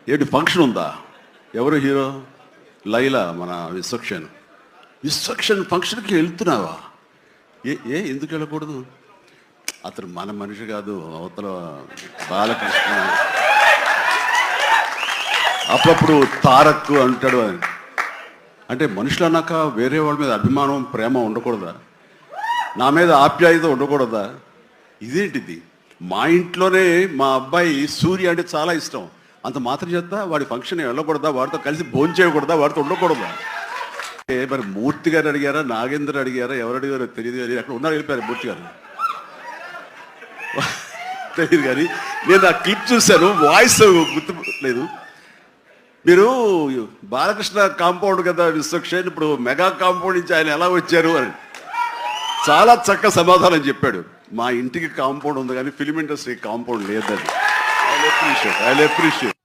ఏంటి ఫంక్షన్ ఉందా? ఎవరు హీరో? లైలా, మన విశ్వక్షన్ ఫంక్షన్కి వెళ్తున్నావా? ఏ ఎందుకు వెళ్ళకూడదు? అతను మన మనిషి కాదు, అవతల బాలకృష్ణ. అప్పుడప్పుడు తారక్ అంటాడు అని. అంటే మనుషులు అన్నాక వేరే వాళ్ళ మీద అభిమానం, ప్రేమ ఉండకూడదా? నా మీద ఆప్యాయత ఉండకూడదా? ఇదేంటిది? మా ఇంట్లోనే మా అబ్బాయి సూర్య అంటే చాలా ఇష్టం. అంత మాత్రం చేస్తా వాడి ఫంక్షన్ వెళ్ళకూడదా? వాడితో కలిసి భోజనం చేయకూడదా? వాడితో ఉండకూడదా? మరి మూర్తి గారు అడిగారా, నాగేంద్ర అడిగారా, ఎవరు అడిగారో తెలియదు. కానీ అక్కడ ఉన్నారు, వెళ్ళిపోయారు మూర్తి గారు. తెలియదు కానీ నేను ఆ క్లిప్ చూశాను, వాయిస్ గుర్తులేదు. మీరు బాలకృష్ణ కాంపౌండ్ కదా విశ్వక్సేన్, ఇప్పుడు మెగా కాంపౌండ్ నుంచి ఆయన ఎలా వచ్చారు అని చాలా చక్కగా సమాధానం చెప్పాడు. మా ఇంటికి కాంపౌండ్ ఉంది కానీ ఫిలిం ఇండస్ట్రీ కాంపౌండ్ లేదని. I appreciate.